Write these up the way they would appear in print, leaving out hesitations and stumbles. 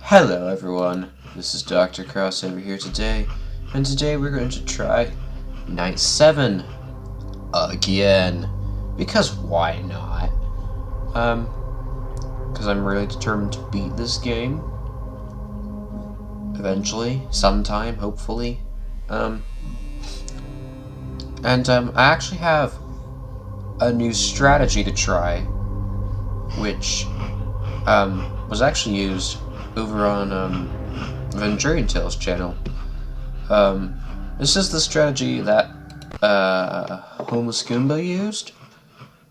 Hello everyone, this is Dr. Cross over here today, and today we're going to try Night 7 again, because why not? Because I'm really determined to beat this game, eventually, sometime, hopefully, I actually have a new strategy to try, which, was actually used over on VenturianTale's channel. This is the strategy that HomelessGoomba used,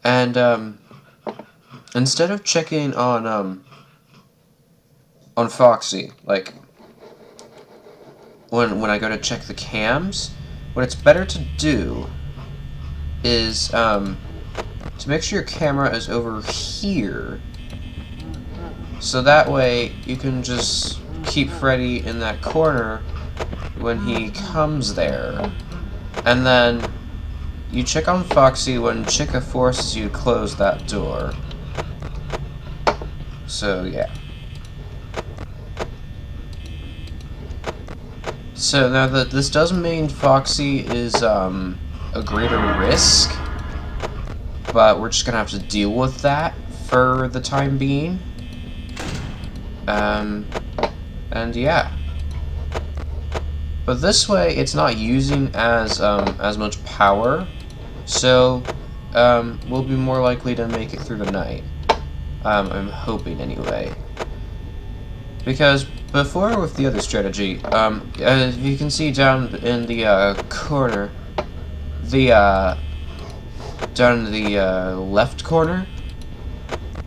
and instead of checking on Foxy, like when I go to check the cams, what it's better to do is to make sure your camera is over here. So that way, you can just keep Freddy in that corner when he comes there. And then, you check on Foxy when Chica forces you to close that door. So, yeah. So, now that this does mean Foxy is, a greater risk, but we're just gonna have to deal with that for the time being. And yeah. But this way, it's not using as much power, so, we'll be more likely to make it through the night. I'm hoping anyway. Because before with the other strategy, as you can see down in the, corner, down in the, left corner,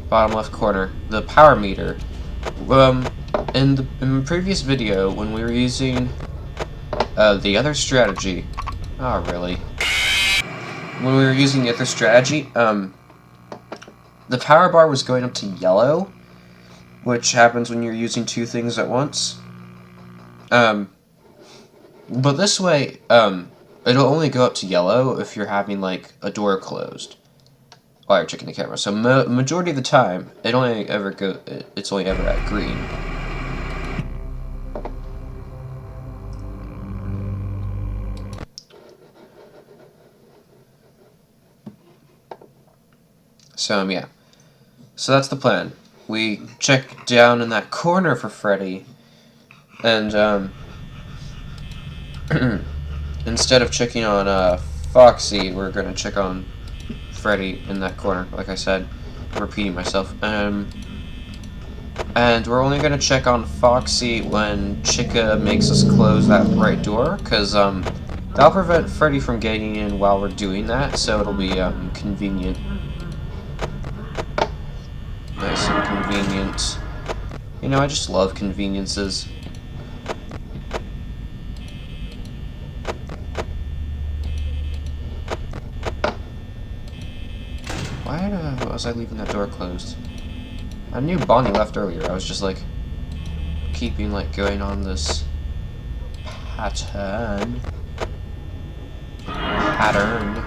bottom left corner, the power meter. In the previous video, when we were using the other strategy, when we were using the other strategy, the power bar was going up to yellow, which happens when you're using two things at once. But this way, it'll only go up to yellow if you're having, like, a door closed while you're checking the camera. So majority of the time, it's only ever at green. So yeah. So that's the plan. We check down in that corner for Freddy, and instead of checking on Foxy, we're gonna check on Freddy in that corner, like I said, repeating myself. And we're only gonna check on Foxy when Chica makes us close that right door, because that'll prevent Freddy from getting in while we're doing that, so it'll be convenient. Nice and convenient. You know, I just love conveniences. Why was I leaving that door closed? I knew Bonnie left earlier. I was just like keeping going on this pattern.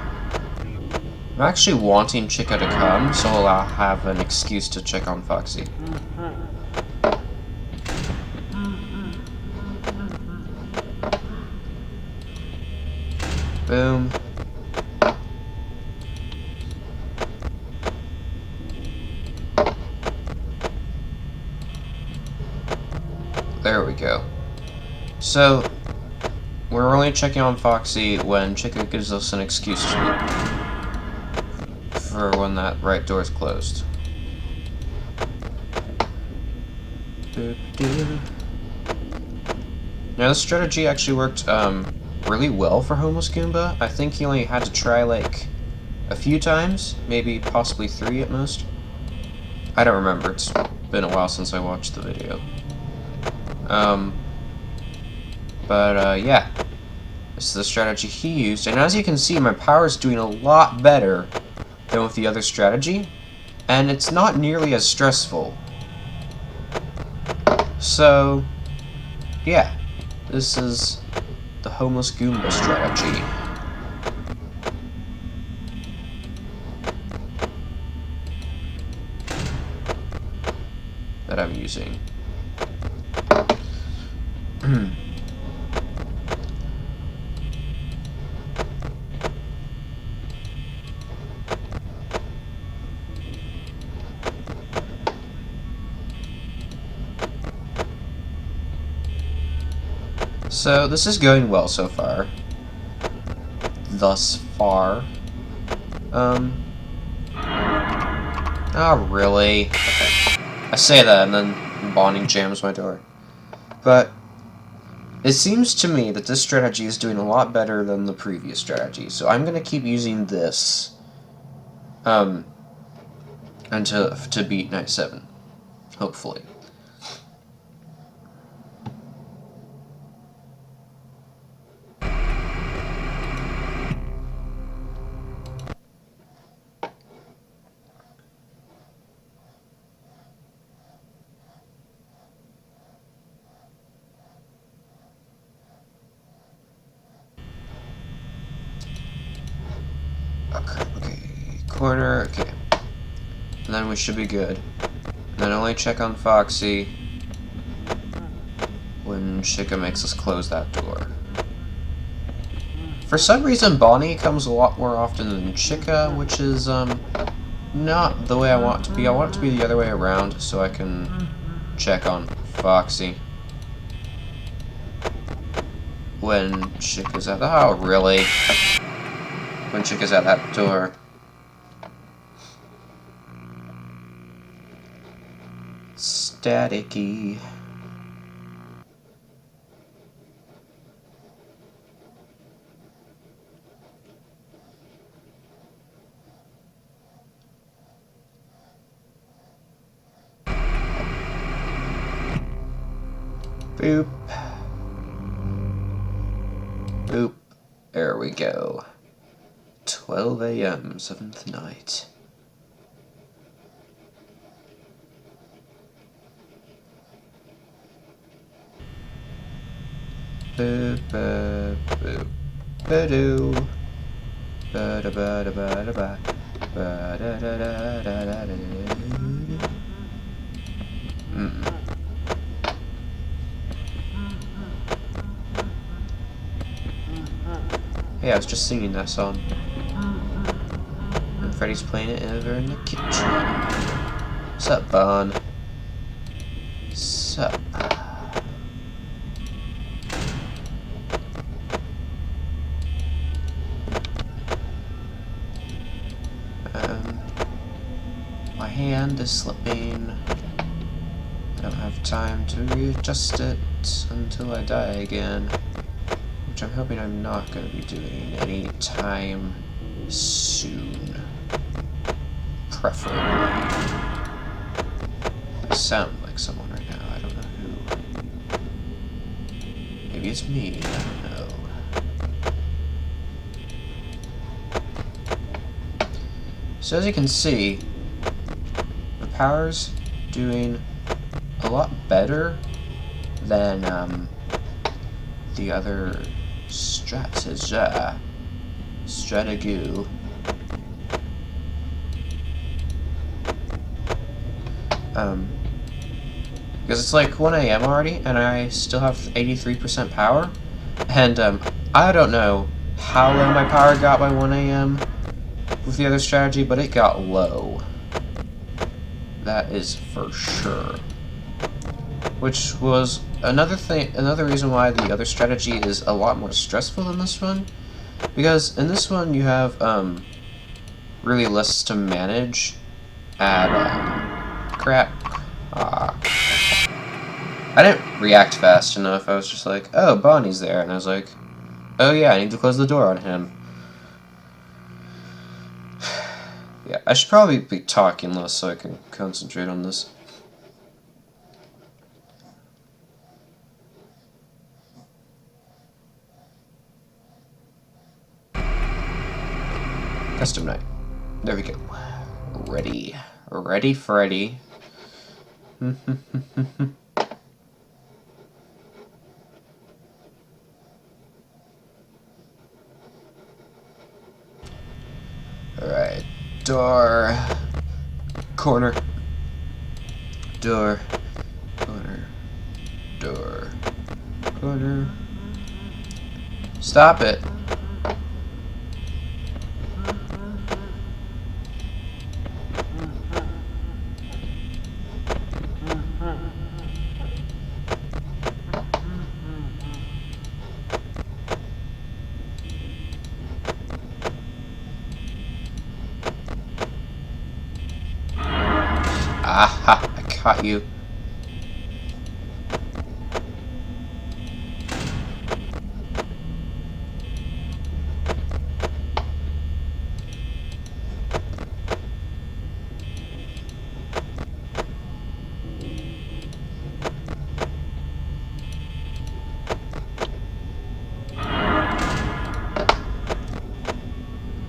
I'm actually wanting Chica to come, so I'll have an excuse to check on Foxy. Boom. There we go. So, we're only checking on Foxy when Chica gives us an excuse for when that right door is closed. Now, this strategy actually worked really well for HomelessGoomba. I think he only had to try a few times, maybe possibly 3 at most. I don't remember. It's been a while since I watched the video. Yeah. This is the strategy he used, and as you can see, my power is doing a lot better than with the other strategy, and it's not nearly as stressful. So, yeah, this is the HomelessGoomba strategy. That I'm using. So this is going well so far. Thus far. Oh, really? I say that and then Bonnie jams my door. But it seems to me that this strategy is doing a lot better than the previous strategy, so I'm gonna keep using this until to beat Night 7. Hopefully. Okay, corner, okay. And then we should be good. And then only check on Foxy when Chica makes us close that door. For some reason, Bonnie comes a lot more often than Chica, which is, not the way I want it to be. I want it to be the other way around, so I can check on Foxy when Chica's at the... Oh, really? When Chica's at that door. Staticky. Boop. Boop. There we go. 12 a.m., 7th night. Boop, boop, boop. Ba-doo. Ba-da-ba-da-ba-da-ba. Ba-da-da-da-da-da-da-da. Hey, I was just singing that song. And Freddy's playing it over in the kitchen. Sup, Bon? Sup? My hand is slipping. I don't have time to readjust it until I die again. Which I'm hoping I'm not going to be doing any time soon. Preferably. I sound like someone right now, I don't know who. Maybe it's me, I don't know. So as you can see, the power's doing a lot better than the other strategy. Because it's like 1 a.m. already, and I still have 83% power, and I don't know how low my power got by 1 a.m. with the other strategy, but it got low. That is for sure. Which was another reason why the other strategy is a lot more stressful than this one. Because in this one you have really less to manage at crap. I didn't react fast enough. I was just like, oh, Bonnie's there, and I was like, oh yeah, I need to close the door on him. Yeah, I should probably be talking less so I can concentrate on this. Custom night. There we go. Ready. Ready, Freddy. Alright. Door. Corner. Door. Corner. Door. Corner. Stop it. Aha! I caught you.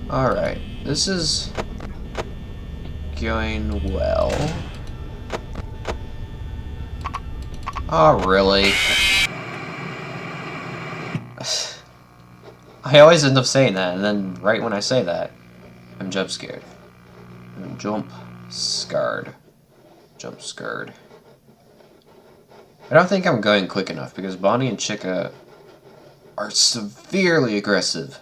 Alright, this is going well. Oh, really? I always end up saying that, and then right when I say that, I'm jump scared. I'm jump scared. Jump scared. I don't think I'm going quick enough, because Bonnie and Chica are severely aggressive.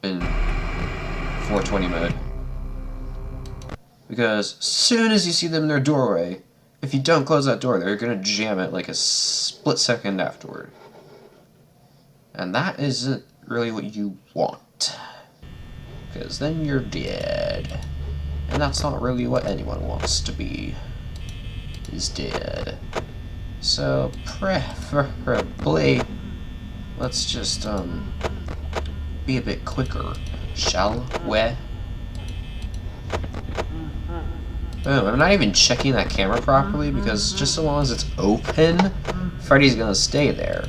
In 420 mode. Because as soon as you see them in their doorway, if you don't close that door, they're gonna jam it like a split second afterward. And that isn't really what you want. Because then you're dead. And that's not really what anyone wants to be. Is dead. So preferably, let's just be a bit quicker, shall we? Boom, I'm not even checking that camera properly because just so long as it's open, Freddy's gonna stay there.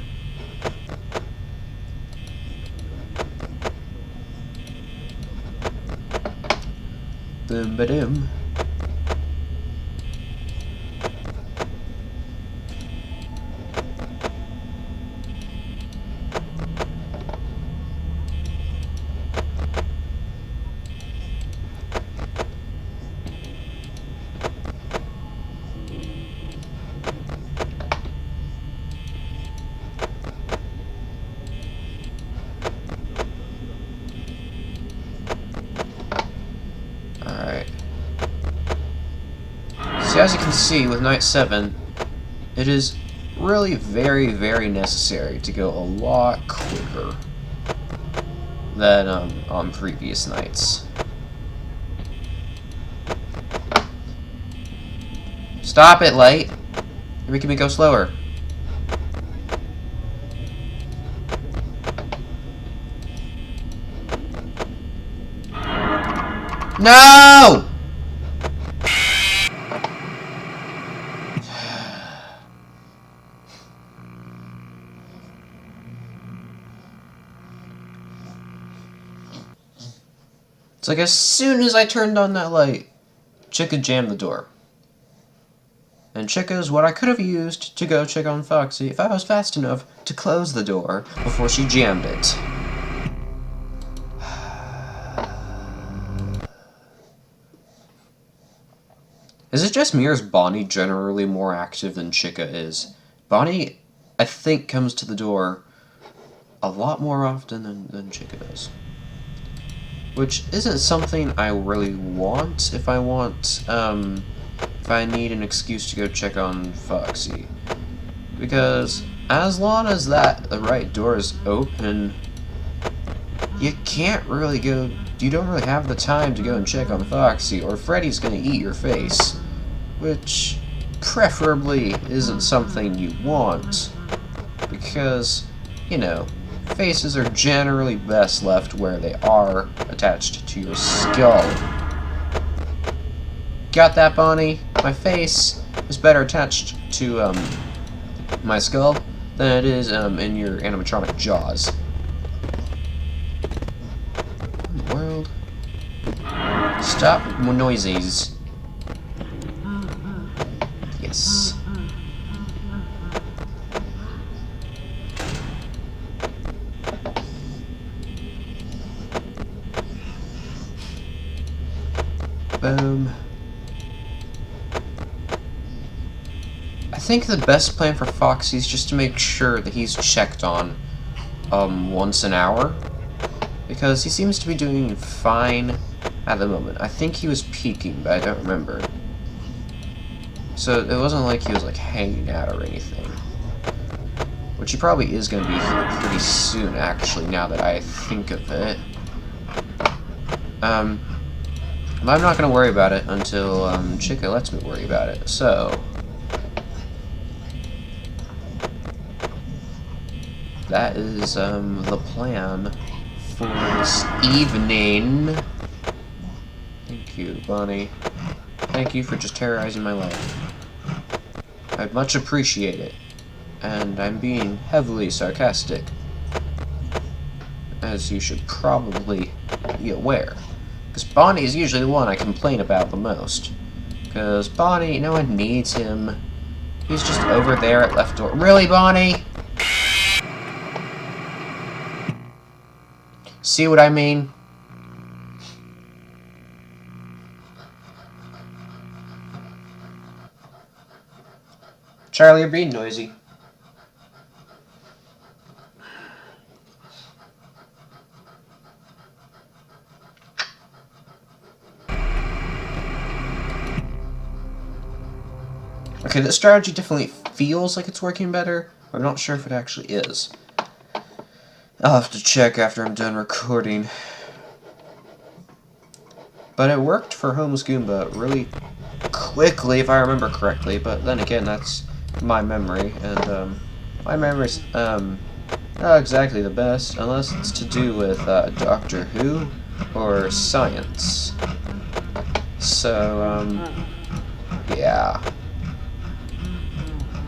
Boom ba doom. So as you can see with Night 7, it is really very, very necessary to go a lot quicker than on previous nights. Stop it, light! You're making me go slower. No! It's like as soon as I turned on that light, Chica jammed the door. And Chica is what I could have used to go check on Foxy if I was fast enough to close the door before she jammed it. Is it just me or is Bonnie generally more active than Chica is? Bonnie, I think, comes to the door a lot more often than Chica does. Which isn't something I really want if I need an excuse to go check on Foxy. Because as long as the right door is open, you don't really have the time to go and check on Foxy, or Freddy's gonna eat your face. Which preferably isn't something you want. Because, you know, faces are generally best left where they are, attached to your skull. Got that, Bonnie? My face is better attached to my skull than it is in your animatronic jaws. What in the world? Stop noises. Yes. Boom. I think the best plan for Foxy is just to make sure that he's checked on once an hour, because he seems to be doing fine at the moment. I think he was peaking, but I don't remember. So it wasn't like he was like hanging out or anything. Which he probably is going to be here pretty soon, actually, now that I think of it. I'm not going to worry about it until Chica lets me worry about it. So that is the plan for this evening. Thank you, Bonnie. Thank you for just terrorizing my life. I'd much appreciate it. And I'm being heavily sarcastic, as you should probably be aware. Because Bonnie is usually the one I complain about the most. Because Bonnie, no one needs him. He's just over there at left door. Really, Bonnie? See what I mean? Charlie, you're being noisy. Okay, this strategy definitely feels like it's working better. I'm not sure if it actually is. I'll have to check after I'm done recording. But it worked for HomelessGoomba really quickly, if I remember correctly. But then again, that's my memory, and my memory's not exactly the best, unless it's to do with Doctor Who or science. So yeah.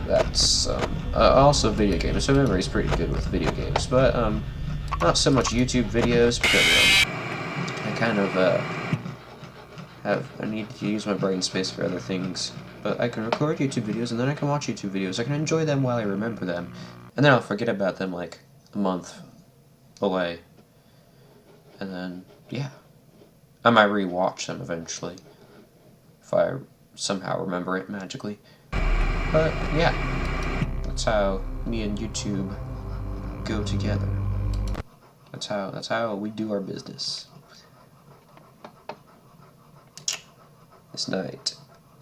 That's also video games. So memory's pretty good with video games, but not so much YouTube videos because I kind of I need to use my brain space for other things. But I can record YouTube videos and then I can watch YouTube videos. I can enjoy them while I remember them, and then I'll forget about them like a month away. And then yeah, I might rewatch them eventually if I somehow remember it magically. But yeah, that's how me and YouTube go together. That's how we do our business. This night,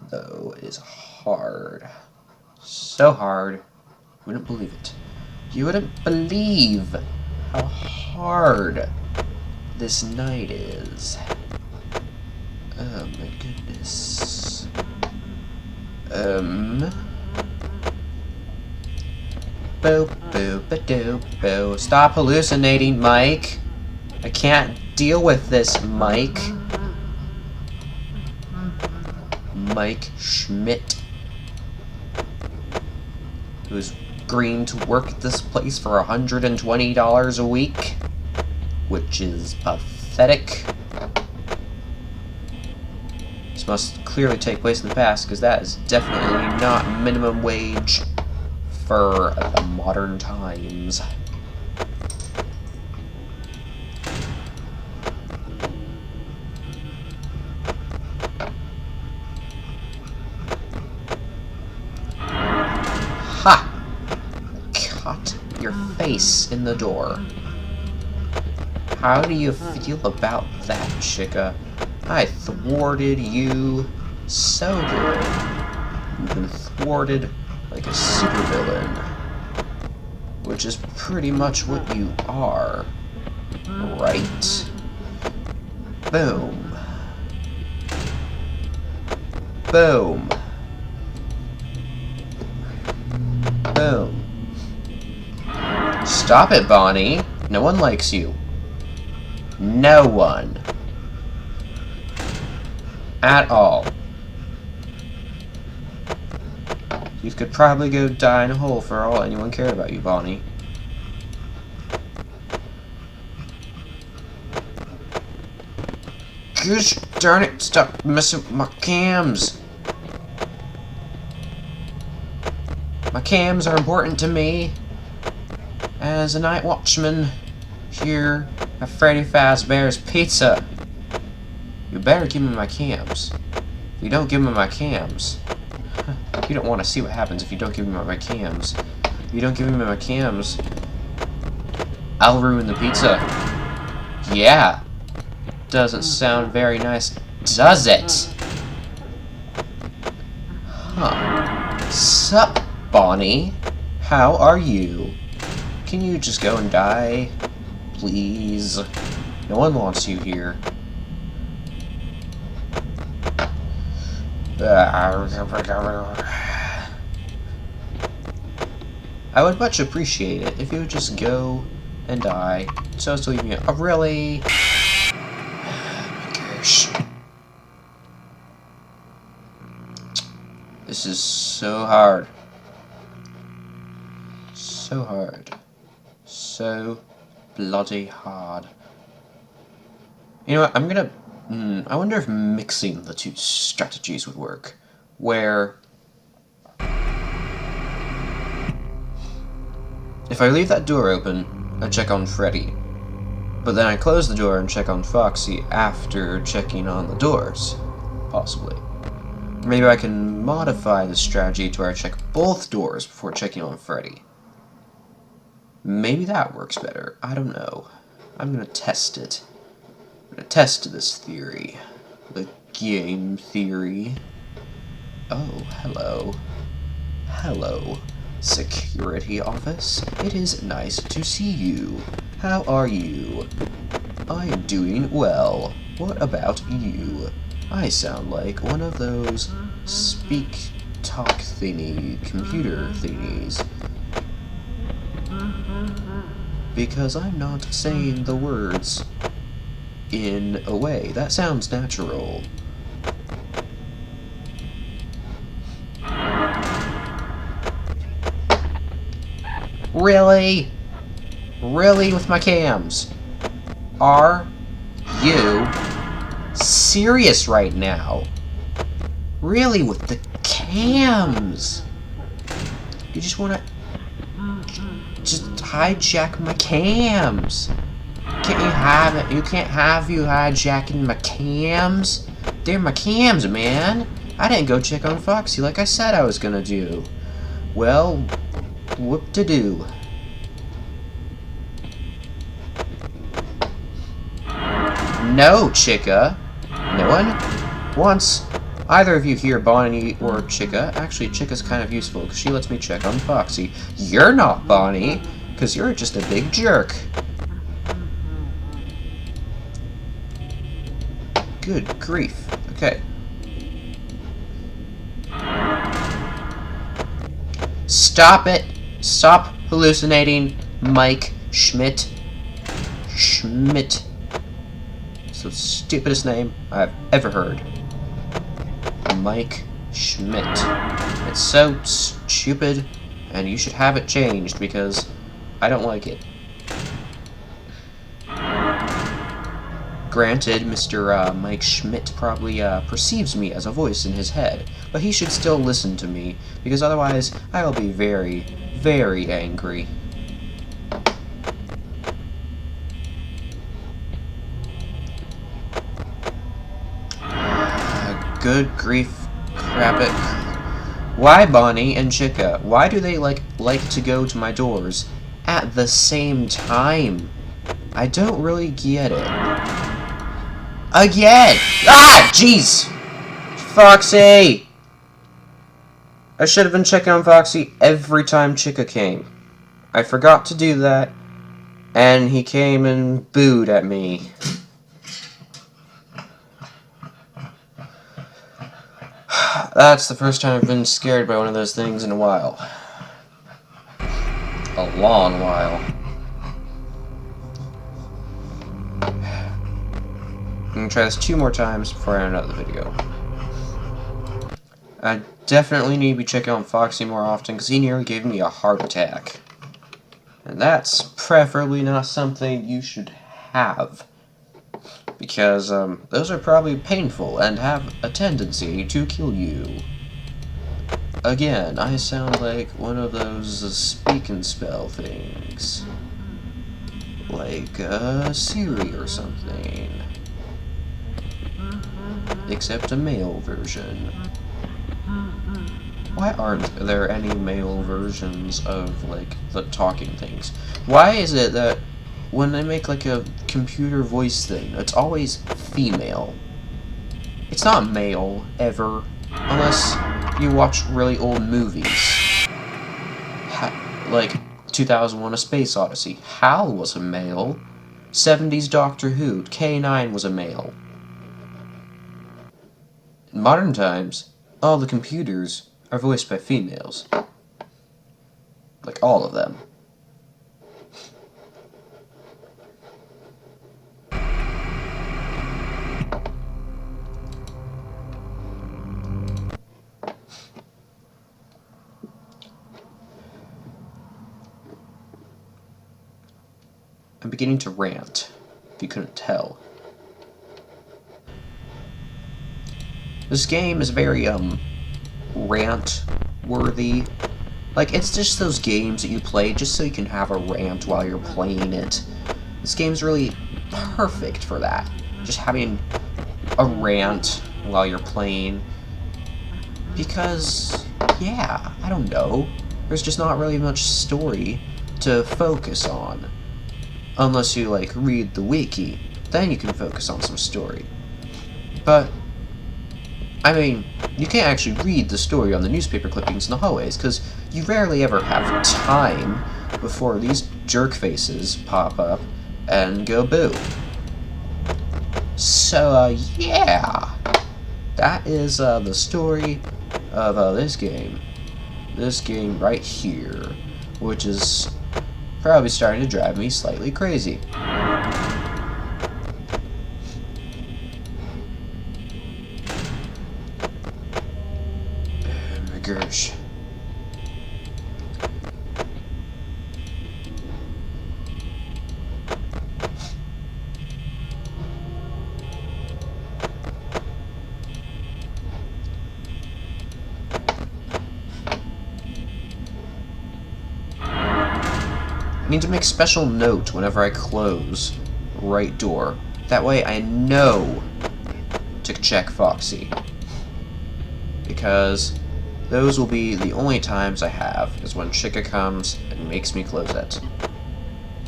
though, is hard. So hard, you wouldn't believe it. You wouldn't believe how hard this night is. Oh my goodness. Boo, boo, ba-doo, boo. Stop hallucinating, Mike. I can't deal with this, Mike. Mike Schmidt, who's agreeing to work at this place for $120 a week, which is pathetic. This must clearly take place in the past, because that is definitely not minimum wage for the modern times. Ha! Cut your face in the door. How do you feel about that, Chica? I thwarted you so good. You've been thwarted like a supervillain, which is pretty much what you are, right? Boom. Boom. Boom. Stop it, Bonnie. No one likes you. No one. At all. You could probably go die in a hole for all anyone cared about you, Bonnie. Gosh darn it, stop messing with my cams. My cams are important to me as a night watchman here at Freddy Fazbear's Pizza. You better give me my cams. If you don't give me my cams, you don't want to see what happens if you don't give me my cams. If you don't give me my cams, I'll ruin the pizza. Yeah. Doesn't sound very nice, does it? Huh. Sup, Bonnie? How are you? Can you just go and die? Please. No one wants you here. I would much appreciate it if you would just go and die. So it's leaving it. Oh, really? Gosh. This is so hard. So hard. So bloody hard. You know what? I'm gonna... I wonder if mixing the two strategies would work. Where... if I leave that door open, I check on Freddy. But then I close the door and check on Foxy after checking on the doors. Possibly. Maybe I can modify the strategy to where I check both doors before checking on Freddy. Maybe that works better. I don't know. I'm gonna test it. I'm gonna test this theory. The game theory. Oh, hello. Hello, security office. It is nice to see you. How are you? I am doing well. What about you? I sound like one of those speak-talk thingy computer thingies. Because I'm not saying the words in a way that sounds natural. Really? Really with my cams? Are you serious right now? Really with the cams? You just wanna just hijack my cams? Can't you have it? You can't have you hijacking my cams? They're my cams, man. I didn't go check on Foxy like I said I was gonna do. Well, whoop-de-doo. No, Chica. No one wants either of you here, Bonnie or Chica. Actually, Chica's kind of useful because she lets me check on Foxy. You're not Bonnie, because you're just a big jerk. Good grief. Okay. Stop it. Stop hallucinating, Mike Schmidt. Schmidt. It's the stupidest name I've ever heard. Mike Schmidt. It's so stupid, and you should have it changed because I don't like it. Granted, Mr. Mike Schmidt probably perceives me as a voice in his head, but he should still listen to me, because otherwise I will be very, very angry. Good grief, crap it. Why Bonnie and Chica? Why do they like to go to my doors at the same time? I don't really get it. Again! Ah, jeez! Foxy! I should have been checking on Foxy every time Chica came. I forgot to do that, and he came and booed at me. That's the first time I've been scared by one of those things in a while. A long while. I'm gonna try this 2 more times before I end out the video. I definitely need to be checking on Foxy more often because he nearly gave me a heart attack. And that's preferably not something you should have. Because those are probably painful and have a tendency to kill you. Again, I sound like one of those speak and spell things. Like Siri or something. Except a male version. Why aren't there any male versions of, like, the talking things? Why is it that when they make, like, a computer voice thing, it's always female? It's not male, ever. Unless you watch really old movies. Like 2001: A Space Odyssey. Hal was a male. 70s Doctor Who. K9 was a male. In modern times, all the computers are voiced by females. Like, all of them. I'm beginning to rant, if you couldn't tell. This game is very, rant-worthy. Like, it's just those games that you play just so you can have a rant while you're playing it. This game's really perfect for that. Just having a rant while you're playing. Because, yeah, I don't know. There's just not really much story to focus on. Unless you, like, read the wiki. Then you can focus on some story. But, I mean, you can't actually read the story on the newspaper clippings in the hallways, because you rarely ever have time before these jerk faces pop up and go boo. So, yeah. That is, the story of, this game. This game right here. Which is probably starting to drive me slightly crazy. Oh my gosh. I need to make special note whenever I close right door. That way I know to check Foxy. Because those will be the only times I have, is when Chica comes and makes me close it.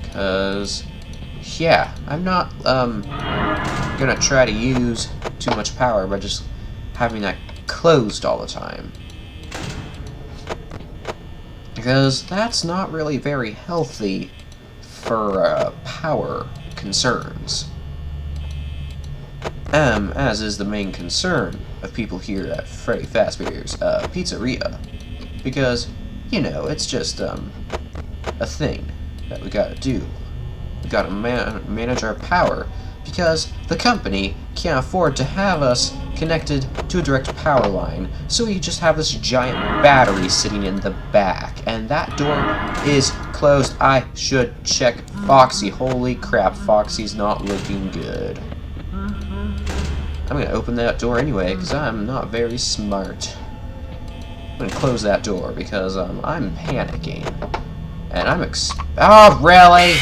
Because, yeah, I'm not, gonna try to use too much power by just having that closed all the time. Because that's not really very healthy for power concerns. As is the main concern of people here at Freddy Fazbear's Pizzeria. Because, you know, it's just a thing that we gotta do. We gotta manage our power, because the company can't afford to have us connected to a direct power line, so we just have this giant battery sitting in the back, and that door is closed. I should check Foxy. Holy crap, Foxy's not looking good. I'm gonna open that door anyway, because I'm not very smart. I'm gonna close that door, because I'm panicking. And I'm oh, really?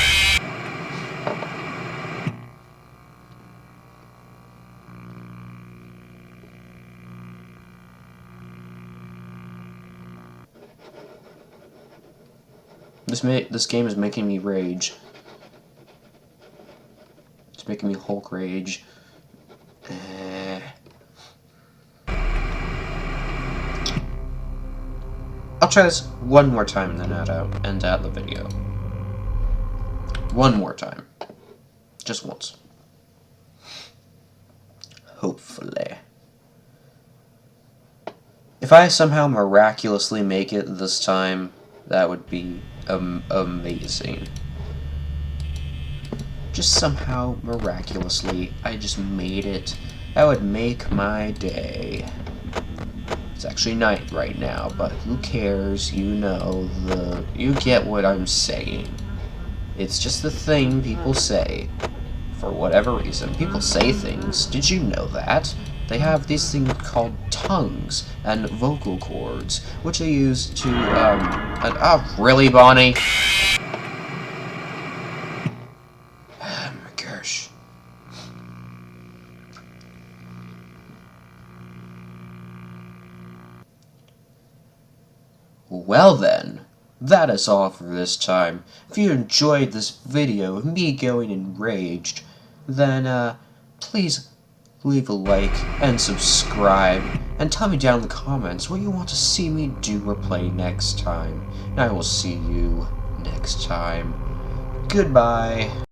This game is making me rage. It's making me Hulk rage. I'll try this one more time and then end out the video. One more time. Just once. Hopefully. If I somehow miraculously make it this time, that would be amazing. Just somehow, miraculously, I just made it. That would make my day. It's actually night right now, but who cares? You know, you get what I'm saying. It's just the thing people say. For whatever reason. People say things. Did you know that? They have these things called tongues and vocal cords, which they use to, oh, really, Bonnie? Oh my gosh. Well then, that is all for this time. If you enjoyed this video of me going enraged, then, please leave a like and subscribe, and tell me down in the comments what you want to see me do or play next time. And I will see you next time. Goodbye.